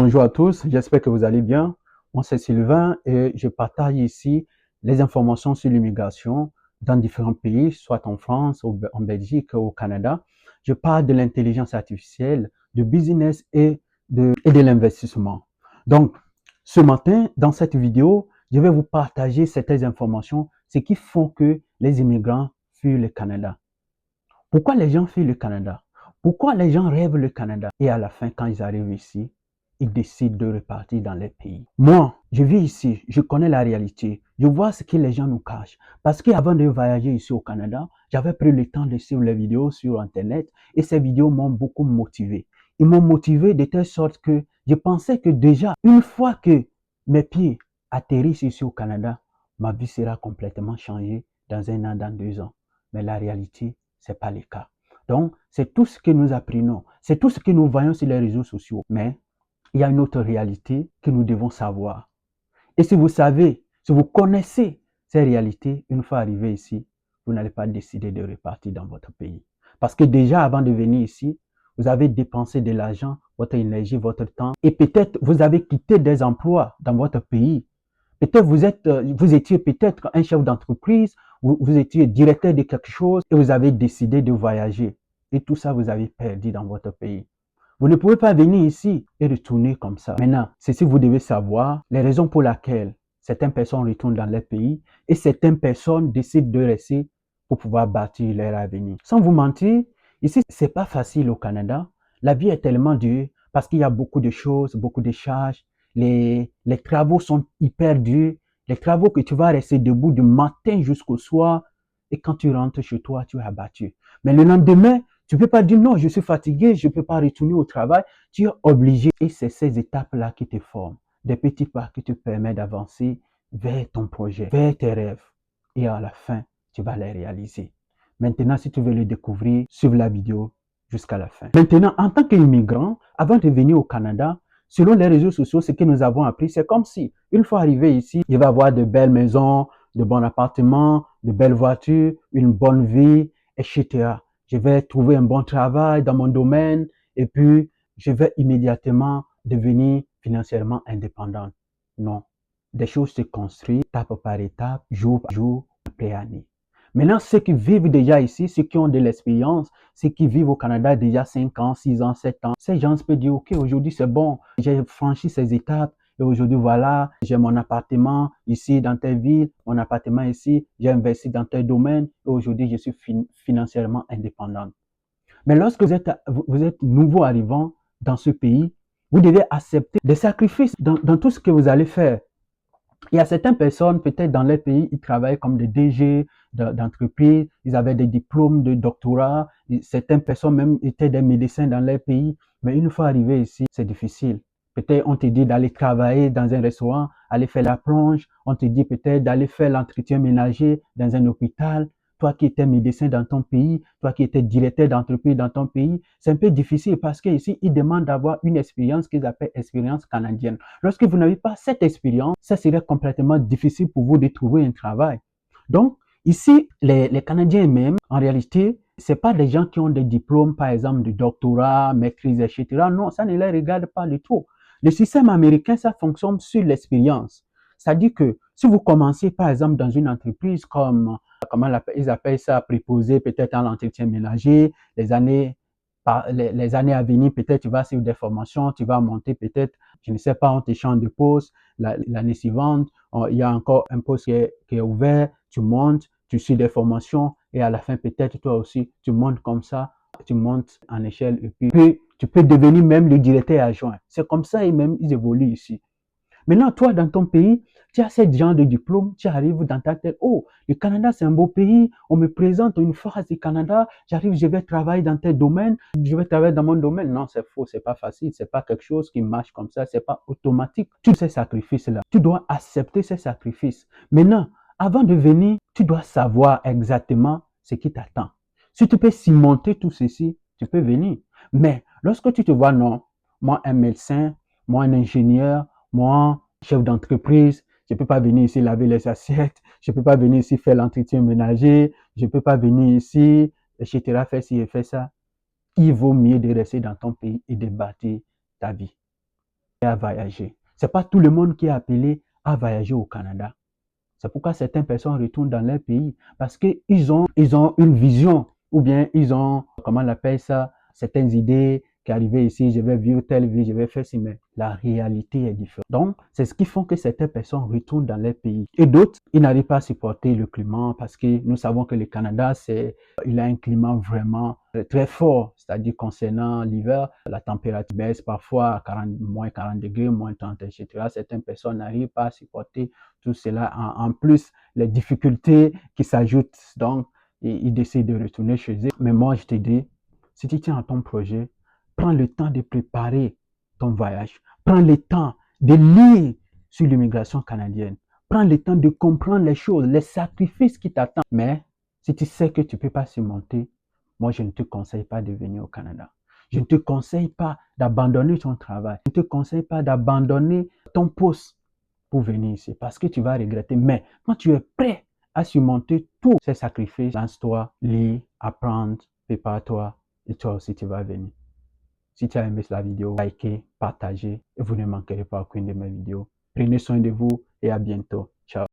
Bonjour à tous, j'espère que vous allez bien. Moi, c'est Sylvain et je partage ici les informations sur l'immigration dans différents pays, soit en France, en Belgique, au Canada. Je parle de l'intelligence artificielle, de business et de l'investissement. Donc, ce matin, dans cette vidéo, je vais vous partager certaines informations, ce qui font que les immigrants fuient le Canada. Pourquoi les gens fuient le Canada? Pourquoi les gens rêvent le Canada? Et à la fin, quand ils arrivent ici, ils décident de repartir dans les pays. Moi, je vis ici, je connais la réalité, je vois ce que les gens nous cachent. Parce qu'avant de voyager ici au Canada, j'avais pris le temps de suivre les vidéos sur Internet et ces vidéos m'ont beaucoup motivé. Ils m'ont motivé de telle sorte que je pensais que déjà, une fois que mes pieds atterrissent ici au Canada, ma vie sera complètement changée dans 1 an, dans 2 ans. Mais la réalité, ce n'est pas le cas. Donc, c'est tout ce que nous apprenons, c'est tout ce que nous voyons sur les réseaux sociaux. Mais il y a une autre réalité que nous devons savoir. Et si vous savez, si vous connaissez ces réalités, une fois arrivé ici, vous n'allez pas décider de repartir dans votre pays. Parce que déjà, avant de venir ici, vous avez dépensé de l'argent, votre énergie, votre temps, et peut-être vous avez quitté des emplois dans votre pays. Peut-être vous étiez peut-être un chef d'entreprise, vous étiez directeur de quelque chose et vous avez décidé de voyager. Et tout ça, vous avez perdu dans votre pays. Vous ne pouvez pas venir ici et retourner comme ça. Maintenant, c'est si vous devez savoir les raisons pour lesquelles certaines personnes retournent dans leur pays et certaines personnes décident de rester pour pouvoir bâtir leur avenir. Sans vous mentir, ici, c'est pas facile au Canada. La vie est tellement dure parce qu'il y a beaucoup de choses, beaucoup de charges. Les travaux sont hyper durs. Les travaux que tu vas rester debout du matin jusqu'au soir et quand tu rentres chez toi, tu es abattu. Mais le lendemain, tu ne peux pas dire non, je suis fatigué, je ne peux pas retourner au travail. Tu es obligé. Et c'est ces étapes-là qui te forment. Des petits pas qui te permettent d'avancer vers ton projet, vers tes rêves. Et à la fin, tu vas les réaliser. Maintenant, si tu veux les découvrir, suive la vidéo jusqu'à la fin. Maintenant, en tant qu'immigrant, avant de venir au Canada, selon les réseaux sociaux, ce que nous avons appris, c'est comme si, une fois arrivé ici, il va avoir de belles maisons, de bons appartements, de belles voitures, une bonne vie, etc. Je vais trouver un bon travail dans mon domaine et puis je vais immédiatement devenir financièrement indépendant. Non. Des choses se construisent étape par étape, jour par jour, après année. Maintenant, ceux qui vivent déjà ici, ceux qui ont de l'expérience, ceux qui vivent au Canada déjà 5 ans, 6 ans, 7 ans, ces gens peuvent dire, OK, aujourd'hui c'est bon, j'ai franchi ces étapes et aujourd'hui voilà, j'ai mon appartement ici dans telle ville, mon appartement ici, j'ai investi dans tel domaine et aujourd'hui je suis financièrement indépendant. Mais lorsque vous êtes nouveau arrivant dans ce pays, vous devez accepter des sacrifices dans tout ce que vous allez faire. Il y a certaines personnes, peut-être dans leur pays, ils travaillent comme des DG d'entreprise, ils avaient des diplômes de doctorat, certaines personnes même étaient des médecins dans leur pays, mais une fois arrivés ici, c'est difficile. Peut-être on te dit d'aller travailler dans un restaurant, aller faire la plonge, on te dit peut-être d'aller faire l'entretien ménager dans un hôpital. Toi qui étais médecin dans ton pays, toi qui étais directeur d'entreprise dans ton pays, c'est un peu difficile parce qu'ici, ils demandent d'avoir une expérience qu'ils appellent expérience canadienne. Lorsque vous n'avez pas cette expérience, ça serait complètement difficile pour vous de trouver un travail. Donc, ici, les Canadiens même, en réalité, ce pas des gens qui ont des diplômes, par exemple, de doctorat, maîtrise, etc. Non, ça ne les regarde pas du tout. Le système américain, ça fonctionne sur l'expérience. C'est-à-dire que si vous commencez, par exemple, dans une entreprise comme, comment ils appellent ça, préposé peut-être à l'entretien ménager, les années à venir, peut-être tu vas suivre des formations, tu vas monter peut-être, je ne sais pas, on te change de poste, l'année suivante, il y a encore un poste qui est ouvert, tu montes, tu suis des formations et à la fin, peut-être toi aussi, tu montes comme ça, tu montes en échelle et puis tu peux devenir même le directeur adjoint. C'est comme ça et même ils évoluent ici. Maintenant, toi, dans ton pays, tu as ce genre de diplôme, tu arrives dans ta tête, oh, le Canada, c'est un beau pays, on me présente une phase du Canada, j'arrive, je vais travailler dans tel domaine, je vais travailler dans mon domaine. Non, c'est faux, c'est pas facile, c'est pas quelque chose qui marche comme ça, c'est pas automatique. Tous ces sacrifices-là, tu dois accepter ces sacrifices. Maintenant, avant de venir, tu dois savoir exactement ce qui t'attend. Si tu peux surmonter tout ceci, tu peux venir. Mais lorsque tu te vois, non, moi, un médecin, moi, un ingénieur, moi, chef d'entreprise, je ne peux pas venir ici laver les assiettes, je ne peux pas venir ici faire l'entretien ménager, je ne peux pas venir ici, etc., faire ci et faire ça. Il vaut mieux de rester dans ton pays et de bâtir ta vie. et à voyager. C'est pas tout le monde qui est appelé à voyager au Canada. C'est pourquoi certaines personnes retournent dans leur pays parce ils ont une vision ou bien ils ont, comment on appelle ça, certaines idées qui arrivaient ici, je vais vivre telle vie, je vais faire ci, mais la réalité est différente. Donc, c'est ce qui fait que certaines personnes retournent dans leur pays. Et d'autres, ils n'arrivent pas à supporter le climat parce que nous savons que le Canada, il a un climat vraiment très fort, c'est-à-dire concernant l'hiver, la température baisse parfois à 40, moins 40 degrés, moins 30, etc. Certaines personnes n'arrivent pas à supporter tout cela. En plus, les difficultés qui s'ajoutent, donc, ils décident de retourner chez eux. Mais moi, je te dis, si tu tiens à ton projet, prends le temps de préparer ton voyage. Prends le temps de lire sur l'immigration canadienne. Prends le temps de comprendre les choses, les sacrifices qui t'attendent. Mais si tu sais que tu ne peux pas surmonter, moi, je ne te conseille pas de venir au Canada. Je ne te conseille pas d'abandonner ton travail. Je ne te conseille pas d'abandonner ton poste pour venir ici parce que tu vas regretter. Mais quand tu es prêt à surmonter tous ces sacrifices, lance-toi, lis, apprends, prépare-toi et toi aussi tu vas venir. Si tu as aimé la vidéo, likez, partagez et vous ne manquerez pas aucune de mes vidéos. Prenez soin de vous et à bientôt. Ciao.